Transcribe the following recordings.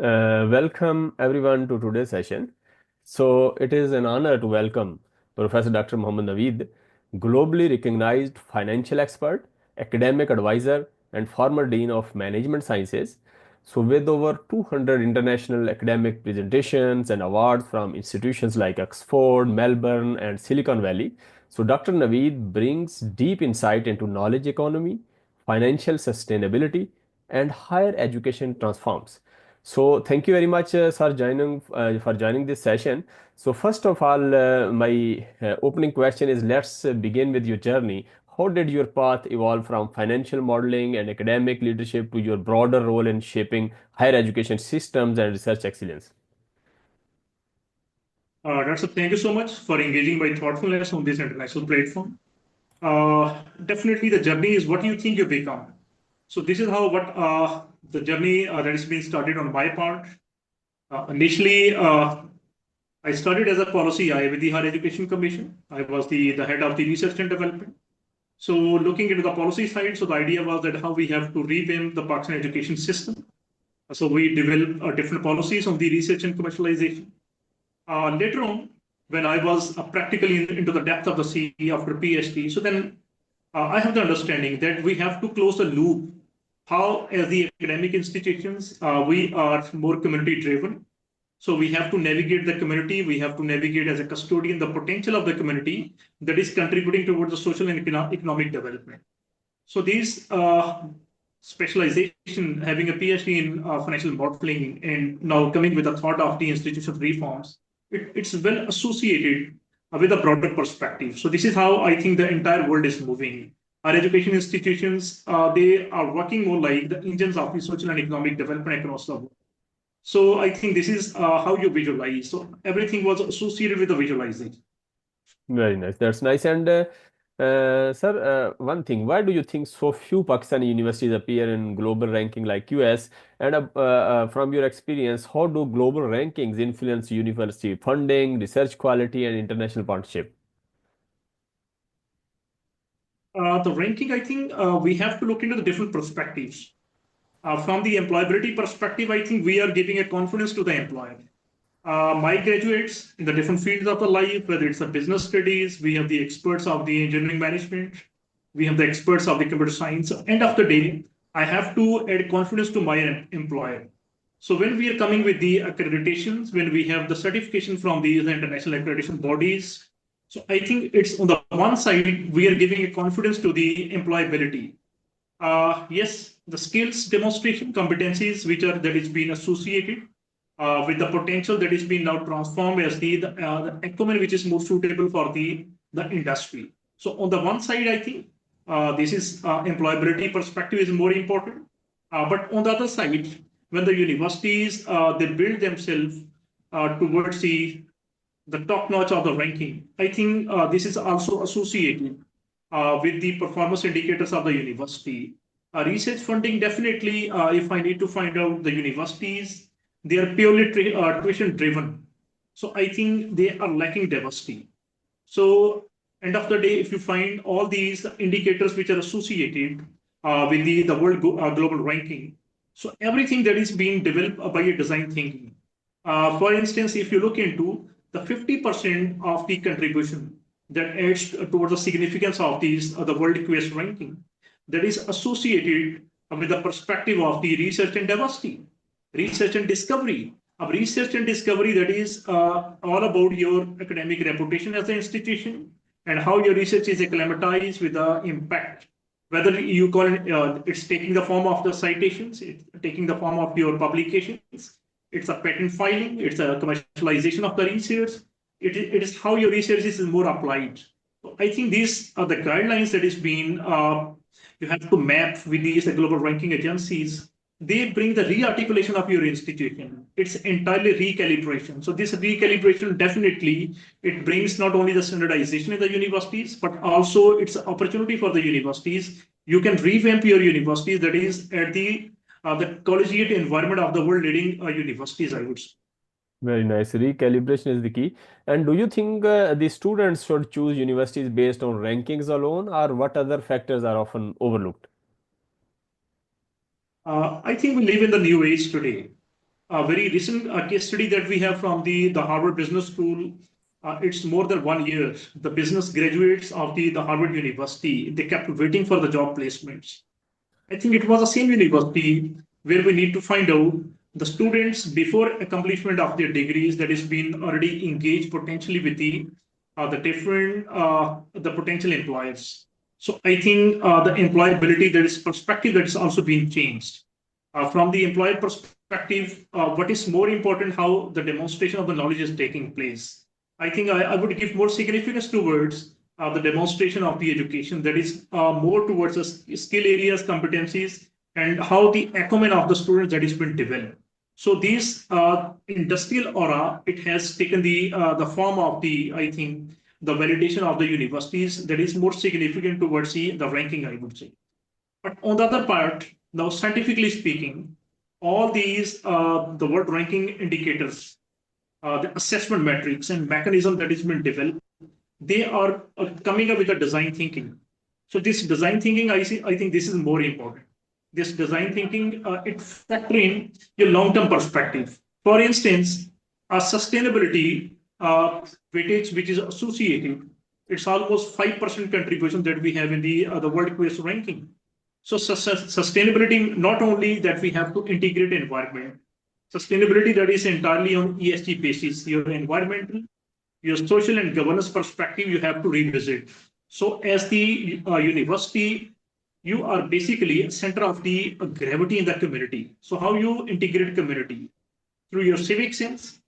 Welcome everyone to today's session. So it is an honor to welcome Professor Dr. Mohammed Naveed, globally recognized financial expert, academic advisor, and former Dean of Management Sciences. So with over 200 international academic presentations and awards from institutions like Oxford, Melbourne, and Silicon Valley. So Dr. Naveed brings deep insight into knowledge economy, financial sustainability, and higher education transforms. So thank you very much, for joining this session. So first of all, my opening question is let's begin with your journey. How did your path evolve from financial modeling and academic leadership to your broader role in shaping higher education systems and research excellence? Thank you so much for engaging my thoughtfulness on this international platform. Definitely, the journey is what you think you become. So this is how what the journey that has been started on my part. Initially, I started as a policy eye with the Higher Education Commission. I was the head of the research and development. So looking into the policy side, so the idea was that how we have to revamp the Pakistan education system. So we developed different policies on the research and commercialization. Later on, when I was practically into the depth of the sea after PhD, so then I have the understanding that we have to close the loop. How, as the academic institutions, we are more community driven. So we have to navigate the community. We have to navigate as a custodian the potential of the community that is contributing towards the social and economic development. So these specialization, having a PhD in financial modeling, and now coming with the thought of the institutional reforms, it's well associated with a broader perspective. So this is how I think the entire world is moving. Our education institutions, they are working more like the engines of the social and economic development across the world. So I think this is how you visualize. So everything was associated with the visualization. Very nice. That's nice. And sir, one thing, why do you think so few Pakistani universities appear in global ranking like US? And from your experience, how do global rankings influence university funding, research quality, and international partnership? The ranking, I think we have to look into the different perspectives. From the employability perspective, I think we are giving a confidence to the employer. My graduates in the different fields of the life, whether it's the business studies, we have the experts of the engineering management, we have the experts of the computer science. End of the day, I have to add confidence to my employer. So when we are coming with the accreditations, when we have the certification from these international accreditation bodies, so I think it's on the one side, we are giving a confidence to the employability. Yes, the skills demonstration competencies which are that is being associated with the potential that is being now transformed as the equipment which is more suitable for the industry. So on the one side, I think this is employability perspective is more important. But on the other side, when the universities they build themselves towards the top notch of the ranking, I think this is also associated with the performance indicators of the university. Research funding definitely, if I need to find out the universities, they are purely tuition driven. So I think they are lacking diversity. So end of the day, if you find all these indicators which are associated with the world global ranking, so everything that is being developed by a design thinking. For instance, if you look into the 50% of the contribution that adds towards the significance of these the world quest ranking, that is associated with the perspective of the research and diversity, research and discovery. Research and discovery that is all about your academic reputation as an institution and how your research is acclimatized with the impact. Whether you call it, it's taking the form of the citations, it's taking the form of your publications, it's a patent filing, it's a commercialization of the research. It is how your research is more applied. So I think these are the guidelines that is being you have to map with these global ranking agencies. They bring the re-articulation of your institution. It's entirely recalibration. So this recalibration definitely it brings not only the standardization in the universities, but also it's an opportunity for the universities. You can revamp your universities that is at the collegiate environment of the world leading universities, I would say. Very nice. Recalibration is the key. And do you think the students should choose universities based on rankings alone, or what other factors are often overlooked? I think we live in the new age today. a very recent case study that we have from the Harvard Business School. It's more than 1 year. The business graduates of the Harvard University, they kept waiting for the job placements. I think it was the same university where we need to find out the students before accomplishment of their degrees that is been already engaged potentially with the different the potential employers. So I think the employability that is perspective that is also being changed. From the employer perspective, what is more important, how the demonstration of the knowledge is taking place. I think I would give more significance towards the demonstration of the education that is more towards the skill areas, competencies, and how the acumen of the students that is been developed. So this industrial aura, it has taken the form of the, I think, the validation of the universities that is more significant towards the ranking, I would say. But on the other part, now scientifically speaking, all these the world ranking indicators, the assessment metrics and mechanism that has been developed, they are coming up with a design thinking. So this design thinking, I think this is more important. This design thinking, it factor in your long-term perspective. For instance, a sustainability weightage which is associated, it's almost 5% contribution that we have in the world quest ranking. So sustainability, not only that we have to integrate environment, sustainability that is entirely on ESG basis, your environmental, your social and governance perspective, you have to revisit. So as the university, you are basically a center of the gravity in the community. So how you integrate community through your civic sense,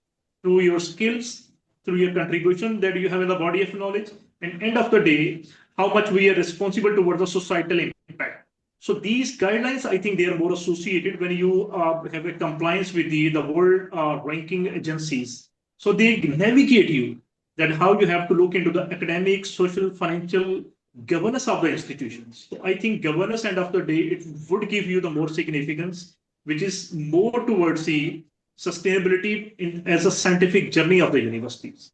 through your skills, through your contribution that you have in the body of knowledge, and end of the day, how much we are responsible towards the societal impact. So these guidelines, I think they are more associated when you have a compliance with the world ranking agencies. So they navigate you that how you have to look into the academic, social, financial governance of the institutions. So I think governance end of the day, it would give you the more significance, which is more towards the sustainability as a scientific journey of the universities.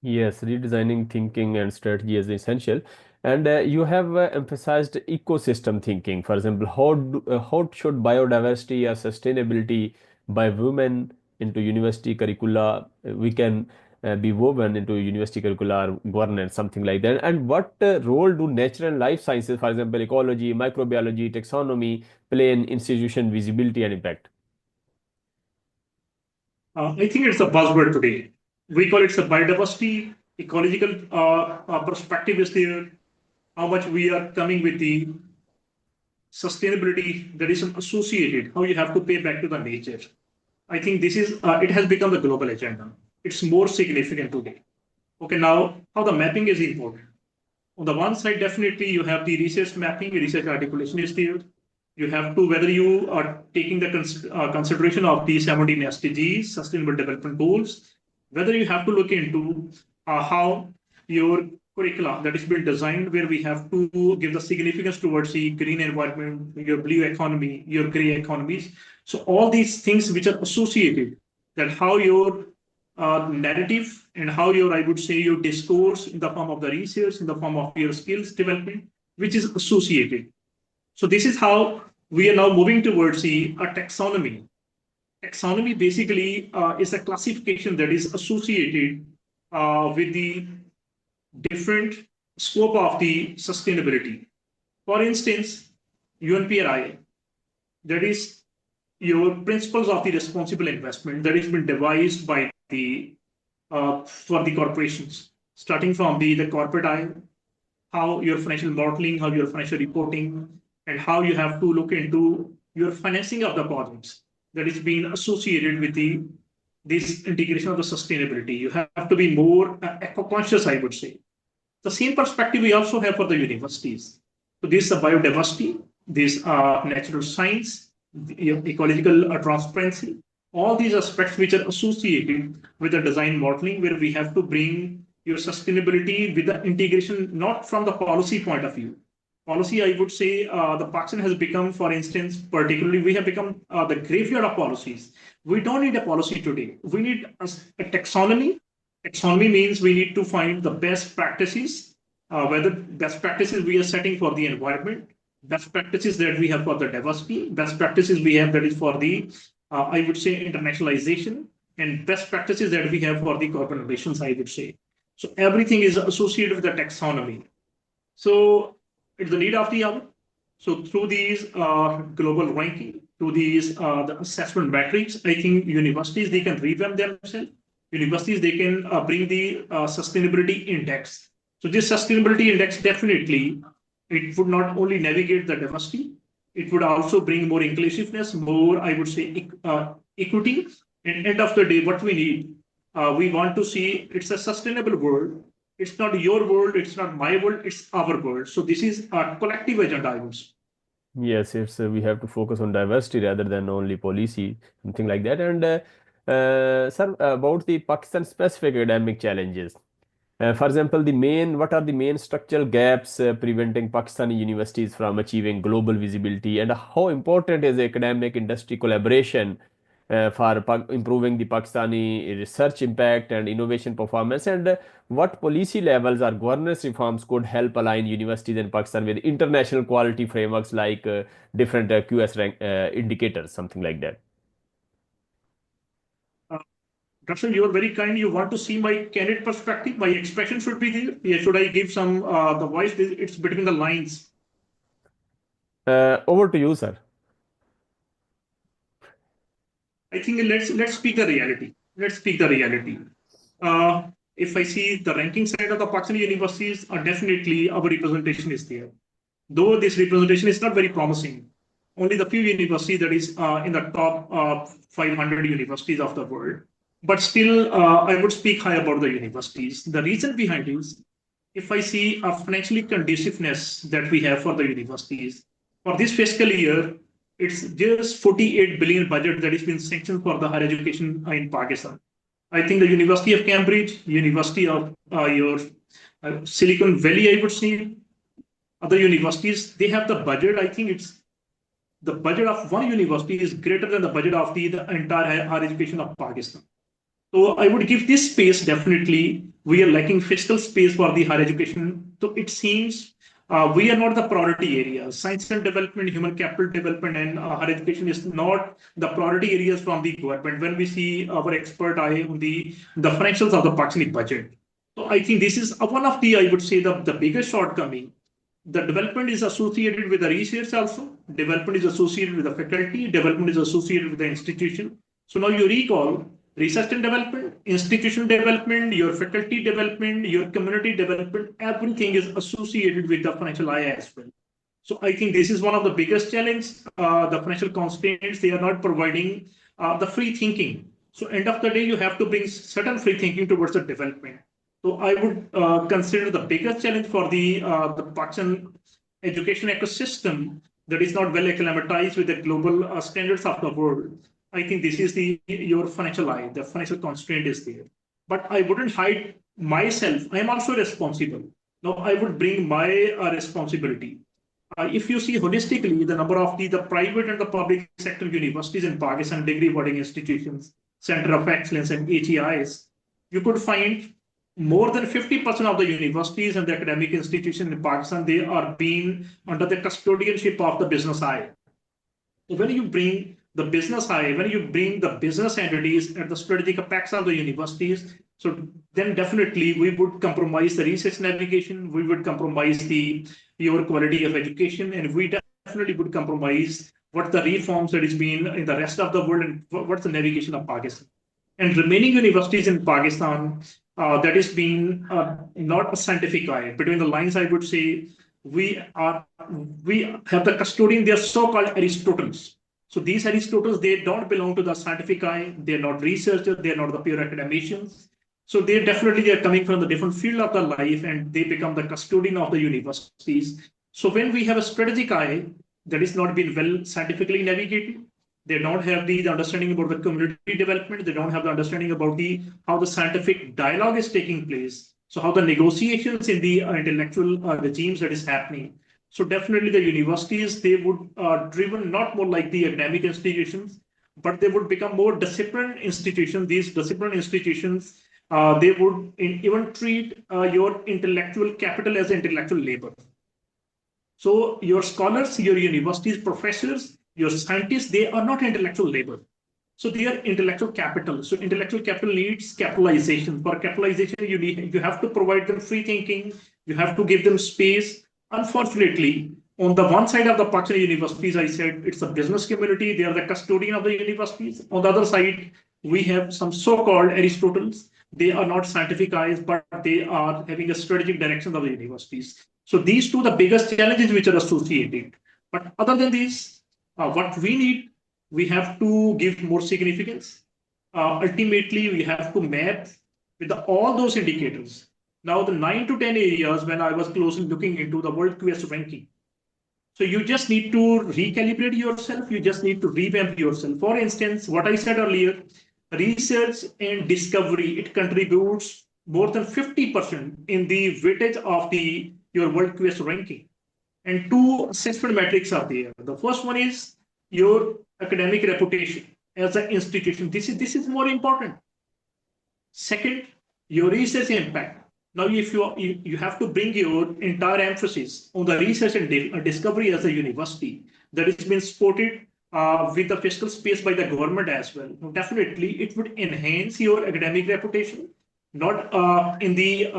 Yes, redesigning thinking and strategy is essential. And you have emphasized ecosystem thinking. For example, how should biodiversity or sustainability by women into university curricula we can be woven into university curricula or governance, something like that. And what role do natural and life sciences, for example, ecology, microbiology, taxonomy, play in institution visibility and impact? I think it's a buzzword today. We call it the biodiversity, ecological perspective is there, how much we are coming with the sustainability that is associated, how you have to pay back to the nature. I think this is, it has become the global agenda. It's more significant today. Okay, now how the mapping is important. On the one side, definitely you have the research mapping, research articulation is there. You have to, whether you are taking the consideration of the 17 SDGs, Sustainable Development Goals, whether you have to look into how your curricula that is being designed, where we have to give the significance towards the green environment, your blue economy, your gray economies. So all these things which are associated, that how your narrative and how your, I would say, your discourse in the form of the research, in the form of your skills development, which is associated. So this is how we are now moving towards a taxonomy. Taxonomy basically is a classification that is associated with the different scope of the sustainability. For instance, UNPRI, that is your principles of the responsible investment that has been devised by the for the corporations, starting from the corporate eye, how your financial modeling, how your financial reporting, and how you have to look into your financing of the projects that is being associated with this integration of the sustainability. You have to be more eco-conscious, I would say. The same perspective we also have for the universities. So this is biodiversity, this natural science, ecological transparency, all these aspects which are associated with the design modeling, where we have to bring your sustainability with the integration, not from the policy point of view. Policy, I would say, the Pakistan has become, for instance, particularly, we have become the graveyard of policies. We don't need a policy today. We need a taxonomy. Taxonomy means we need to find the best practices, whether best practices we are setting for the environment, best practices that we have for the diversity, best practices we have that is for the I would say, internationalization and best practices that we have for the corporate relations, I would say. So everything is associated with the taxonomy. So it's the need of the hour. So through these global ranking, through these the assessment metrics, I think universities, they can revamp themselves. Universities, they can bring the sustainability index. So this sustainability index, definitely, it would not only navigate the diversity, it would also bring more inclusiveness, more, I would say, equity. And end of the day, what we want to see it's a sustainable world. It's not your world, it's not my world, it's our world. So this is a collective agenda, I would say. Yes, it's we have to focus on diversity rather than only policy, something like that. And sir, about the Pakistan specific academic challenges. For example, what are the main structural gaps preventing Pakistani universities from achieving global visibility, and how important is academic industry collaboration for improving the Pakistani research impact and innovation performance, and what policy levels or governance reforms could help align universities in Pakistan with international quality frameworks like different QS rank indicators, something like that. Uh, Darshan, you are very kind. You want to see my candid perspective. My expression should be there. Yeah, should I give some the voice? It's between the lines. Over to you, sir. I think let's speak the reality. Let's speak the reality. If I see the ranking side of the Pakistani universities, definitely our representation is there. Though this representation is not very promising, only the few universities that is in the top 500 universities of the world. But still, I would speak high about the universities. The reason behind is, if I see a financially conduciveness that we have for the universities, for this fiscal year, it's just 48 billion budget that has been sanctioned for the higher education in Pakistan. I think the University of Cambridge, University of your Silicon Valley, I would say, other universities, they have the budget. I think it's the budget of one university is greater than the budget of the entire higher education of Pakistan. So I would give this space, definitely. We are lacking fiscal space for the higher education. So it seems we are not the priority areas. Science and development, human capital development, and higher education is not the priority areas from the government when we see our expert eye on the financials of the Pakistani budget. So I think this is one of the, I would say, the biggest shortcoming. The development is associated with the research also. Development is associated with the faculty. Development is associated with the institution. So now you recall research and development, institution development, your faculty development, your community development, everything is associated with the financial eye as well. So I think this is one of the biggest challenges. The financial constraints, they are not providing the free thinking. So end of the day, you have to bring certain free thinking towards the development. So I would consider the biggest challenge for the Pakistan education ecosystem that is not well acclimatized with the global standards of the world. I think this is your financial eye. The financial constraint is there. But I wouldn't hide myself. I am also responsible. Now I would bring my responsibility. If you see holistically, the number of the private and the public sector universities in Pakistan, degree boarding institutions, Center of Excellence, and HEIs, you could find more than 50% of the universities and the academic institutions in Pakistan, they are being under the custodianship of the business eye. So when you bring the business eye, when you bring the business entities at the strategic apex of the universities, so then definitely we would compromise the research navigation, we would compromise your quality of education, and we definitely would compromise what the reforms that is being in the rest of the world and what's the navigation of Pakistan. And remaining universities in Pakistan, that is being not a scientific eye. Between the lines, I would say we have the custodian, they are so-called Aristotles. So these Aristotles, they don't belong to the scientific eye, they're not researchers, they're not the pure academicians. So they definitely are coming from the different field of the life and they become the custodian of the universities. So when we have a strategic eye that is not been well scientifically navigated, they don't have the understanding about the community development, they don't have the understanding about how the scientific dialogue is taking place, so how the negotiations in the intellectual regimes that is happening. So definitely the universities, they would driven not more like the academic institutions, but they would become more disciplined institutions. These disciplined institutions, they would even treat your intellectual capital as intellectual labor. So your scholars, your universities, professors, your scientists, they are not intellectual labor. So they are intellectual capital. So intellectual capital needs capitalization. For capitalization, you have to provide them free thinking. You have to give them space. Unfortunately, on the one side of the Pakistani universities, I said it's a business community. They are the custodian of the universities. On the other side, we have some so-called Aristotles. They are not scientific eyes, but they are having a strategic direction of the universities. So these two, the biggest challenges which are associated. But other than these, what we need, we have to give more significance. Ultimately, we have to map with all those indicators. Now, the 9 to 10 areas when I was closely looking into the World Quest ranking. So you just need to recalibrate yourself. You just need to revamp yourself. For instance, what I said earlier, research and discovery, it contributes more than 50% in the weightage of your World Quest ranking. And two assessment metrics are there. The first one is your academic reputation as an institution. This is more important. Second, your research impact. Now, if you have to bring your entire emphasis on the research and discovery as a university that has been supported with the fiscal space by the government as well. Now, definitely, it would enhance your academic reputation, not in the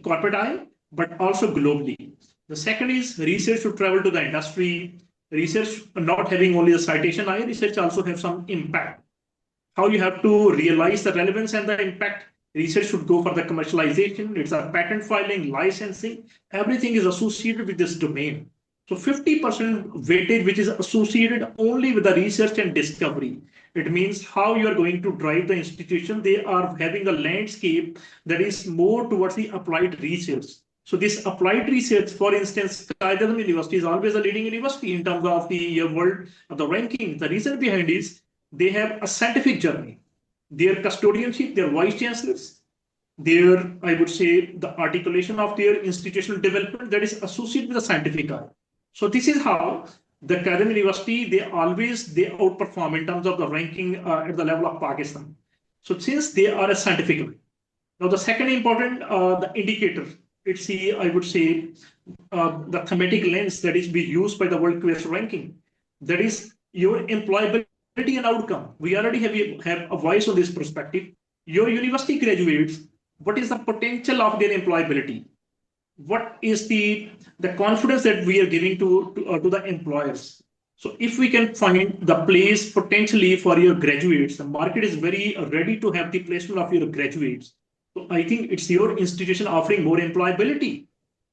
corporate eye, but also globally. The second is research should travel to the industry. Research not having only the citation eye, research also have some impact. How you have to realize the relevance and the impact. Research should go for the commercialization. It's a patent filing, licensing. Everything is associated with this domain. So 50% weightage, which is associated only with the research and discovery. It means how you are going to drive the institution. They are having a landscape that is more towards the applied research. So this applied research, for instance, Qaidam University is always a leading university in terms of the world of the ranking. The reason behind is they have a scientific journey. Their custodianship, their vice chancellors, their, I would say, the articulation of their institutional development that is associated with the scientific eye. So this is how the Qaidam University, they outperform in terms of the ranking at the level of Pakistan. So since they are a scientific eye. Now the second important the indicator, it's the, I would say, the thematic lens that is being used by the World Quest ranking. That is your employability and outcome. We already have a voice on this perspective. Your university graduates, what is the potential of their employability? What is the confidence that we are giving to the employers? So if we can find the place potentially for your graduates, the market is very ready to have the placement of your graduates. So I think it's your institution offering more employability.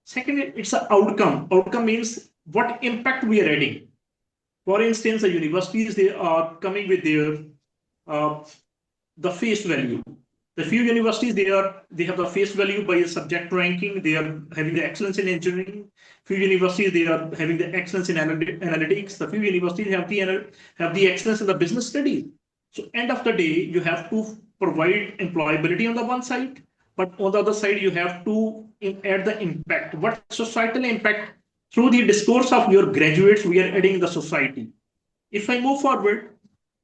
Second, it's an outcome. Outcome means what impact we are adding. For instance, the universities, they are coming with their the face value. The few universities, they have the face value by a subject ranking. They are having the excellence in engineering. Few universities, they are having the excellence in analytics. The few universities have the excellence in the business studies. So end of the day, you have to provide employability on the one side, but on the other side, you have to add the impact. What societal impact through the discourse of your graduates we are adding in the society. If I move forward,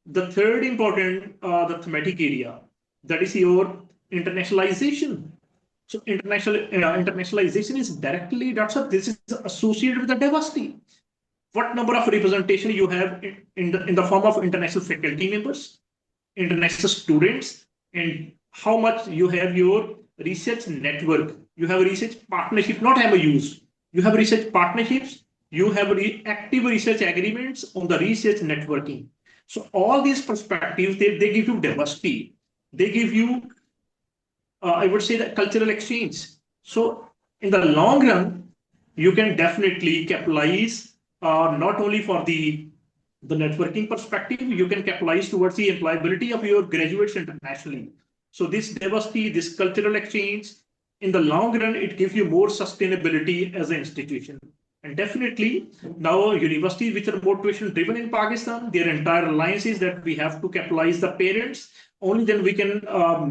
the third important the thematic area, that is your internationalization. So internationalization is directly, this is associated with the diversity. What number of representation you have in the form of international faculty members, international students, and how much you have your research network. You have research partnership, not MOUs. You have research partnerships. You have active research agreements on the research networking. So all these perspectives, they give you diversity. They give you, I would say, that cultural exchange. So in the long run, you can definitely capitalize not only for the networking perspective, you can capitalize towards the employability of your graduates internationally. So this diversity, this cultural exchange, in the long run, it gives you more sustainability as an institution. And definitely now universities which are more tuition driven in Pakistan, their entire alliance is that we have to capitalize the parents. Only then we can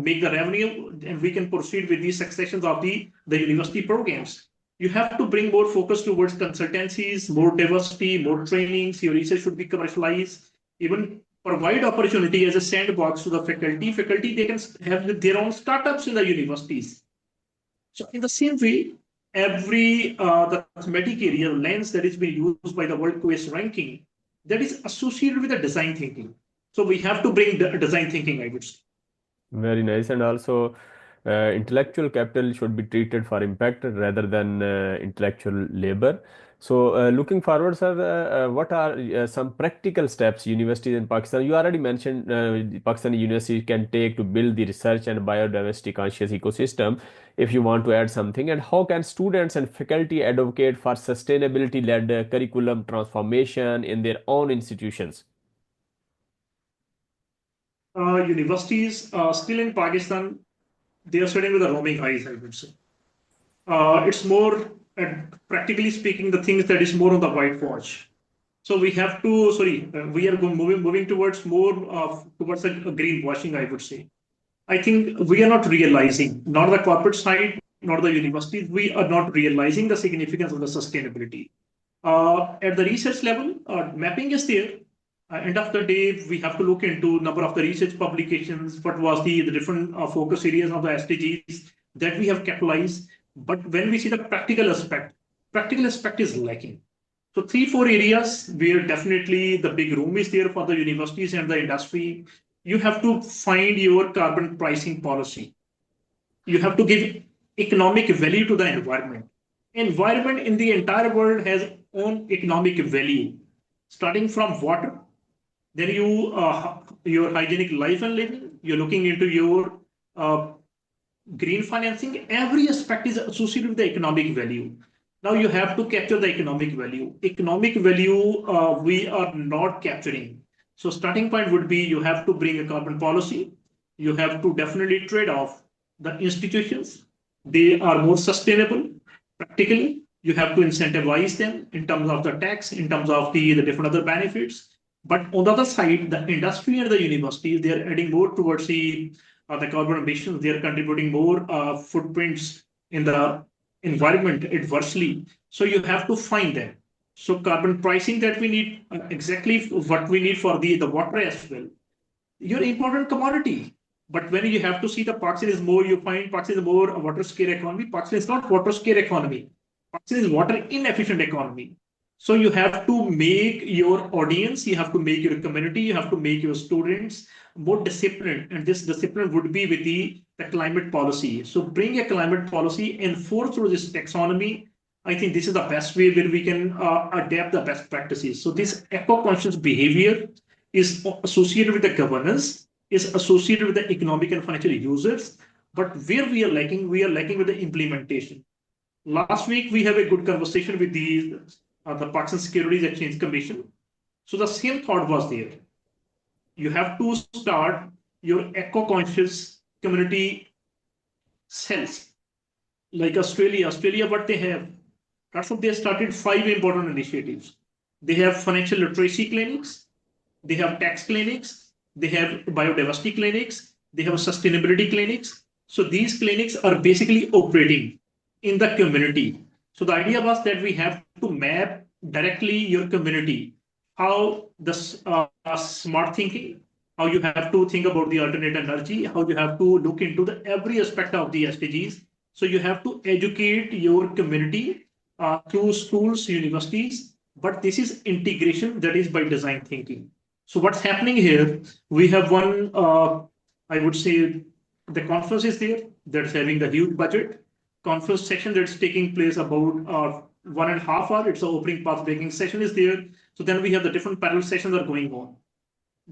make the revenue and we can proceed with these successions of the university programs. You have to bring more focus towards consultancies, more diversity, more trainings. Your research should be commercialized. Even provide opportunity as a sandbox to the faculty. Faculty, they can have their own startups in the universities. So in the same way, every the thematic area lens that is being used by the World Quest ranking, that is associated with the design thinking. So we have to bring design thinking, I would say. Very nice. And also, intellectual capital should be treated for impact rather than intellectual labor. So, looking forward, sir, what are some practical steps universities in Pakistan? You already mentioned Pakistani universities can take to build the research and biodiversity conscious ecosystem. If you want to add something, and how can students and faculty advocate for sustainability-led curriculum transformation in their own institutions? Universities still in Pakistan, they are studying with a roaming eyes, I would say. It's more, practically speaking, the things that is more on the whitewash. So we have to, sorry, we are moving towards more towards a greenwashing, I would say. I think we are not realizing, not the corporate side, nor the universities, we are not realizing the significance of the sustainability. At the research level, mapping is there. End of the day, we have to look into number of the research publications, what was the different focus areas of the SDGs that we have capitalized. But when we see the practical aspect is lacking. So three, four areas where definitely the big room is there for the universities and the industry. You have to find your carbon pricing policy. You have to give economic value to the environment. Environment in the entire world has own economic value, starting from water, then your hygienic life and living. You're looking into your uh, green financing. Every aspect is associated with the economic value. Now you have to capture the economic value. Economic value we are not capturing. So starting point would be you have to bring a carbon policy. You have to definitely trade off the institutions. They are more sustainable practically. You have to incentivize them in terms of the tax, in terms of the different other benefits. But on the other side, the industry and the universities, they are adding more towards the carbon emissions. They are contributing more footprints in the environment adversely. So you have to find them. So carbon pricing that we need, exactly what we need for the water as well. Your important commodity. But when you have to see the Pakistan is more, you find Pakistan is more a water scarce economy. Pakistan is not water scarce economy. Pakistan is water inefficient economy. So you have to make your audience, you have to make your community, you have to make your students more disciplined. And this discipline would be with the climate policy. So bring a climate policy, enforce through this taxonomy. I think this is the best way where we can adapt the best practices. So this eco-conscious behavior is associated with the governance, is associated with the economic and financial users. But where we are lacking with the implementation. Last week, we have a good conversation with the Pakistan Securities Exchange Commission. So the same thought was there. You have to start your eco-conscious community cells. Like Australia, what they have, that's what they started 5 important initiatives. They have financial literacy clinics, they have tax clinics, they have biodiversity clinics, they have sustainability clinics. So these clinics are basically operating in the community. So the idea was that we have to map directly your community, how the smart thinking, how you have to think about the alternate energy, how you have to look into the every aspect of the SDGs. So you have to educate your community through schools, universities, but this is integration that is by design thinking. So what's happening here? We have one, I would say, the conference is there that's having the huge budget. Conference session that's taking place about 1.5 hours. It's an opening path breaking session is there. So then we have the different parallel sessions are going on.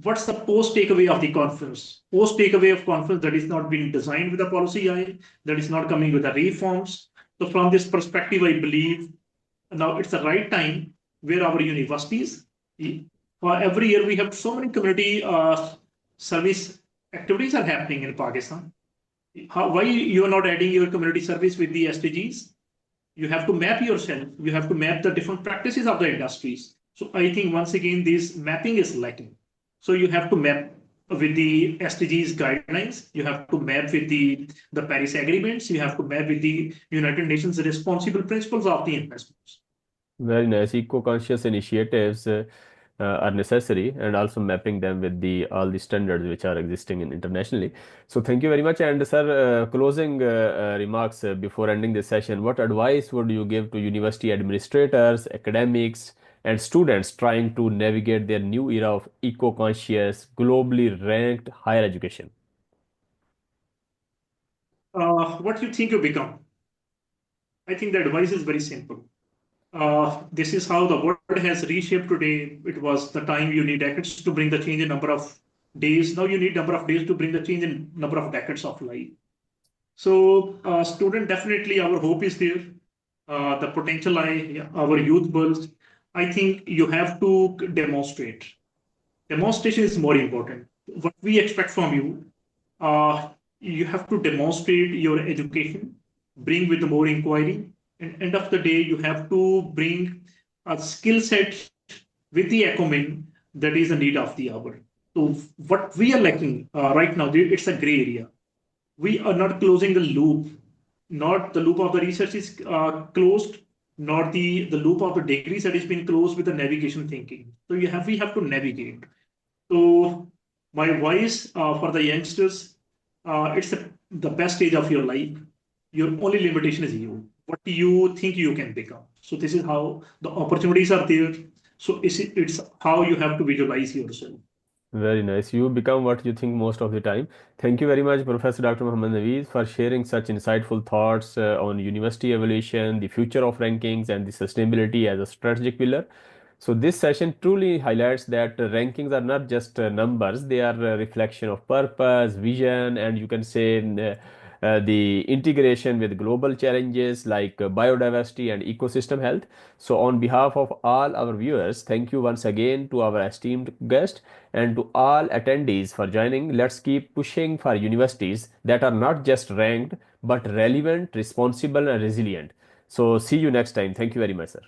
What's the post takeaway of the conference? Post takeaway of conference that is not being designed with a policy eye, that is not coming with the reforms. So from this perspective, I believe now it's the right time where our universities, every year we have so many community service activities are happening in Pakistan. Why you are not adding your community service with the SDGs? You have to map yourself. You have to map the different practices of the industries. So I think once again, this mapping is lacking. So you have to map with the SDGs guidelines. You have to map with the Paris agreements. You have to map with the United Nations responsible principles of the investments. Very nice. Eco-conscious initiatives are necessary, and also mapping them with the all the standards which are existing in internationally. So thank you very much. And sir, closing remarks before ending this session. What advice would you give to university administrators, academics, and students trying to navigate their new era of eco-conscious, globally ranked higher education? What you think you become? I think the advice is very simple. This is how the world has reshaped today. It was the time you need decades to bring the change in number of days. Now you need number of days to bring the change in number of decades of life. So, student, definitely our hope is there. The potential our youth builds. I think you have to demonstrate. Demonstration is more important. What we expect from you, you have to demonstrate your education, bring with more inquiry, and end of the day, you have to bring a skill set with the acumen that is the need of the hour. So what we are lacking right now, it's a gray area. We are not closing the loop. Not the loop of the research is closed, not the loop of the degrees that has been closed with the navigation thinking. So we have to navigate. So my voice for the youngsters, it's the best stage of your life. Your only limitation is you. What do you think you can become? So this is how the opportunities are there. So it's how you have to visualize yourself. Very nice. You become what you think most of the time. Thank you very much, Professor Dr. Muhammad Naveed, for sharing such insightful thoughts on university evolution, the future of rankings, and the sustainability as a strategic pillar. So this session truly highlights that rankings are not just numbers; they are a reflection of purpose, vision, and you can say the integration with global challenges like biodiversity and ecosystem health. So, on behalf of all our viewers, thank you once again to our esteemed guest and to all attendees for joining. Let's keep pushing for universities that are not just ranked but relevant, responsible, and resilient. So, see you next time. Thank you very much, sir.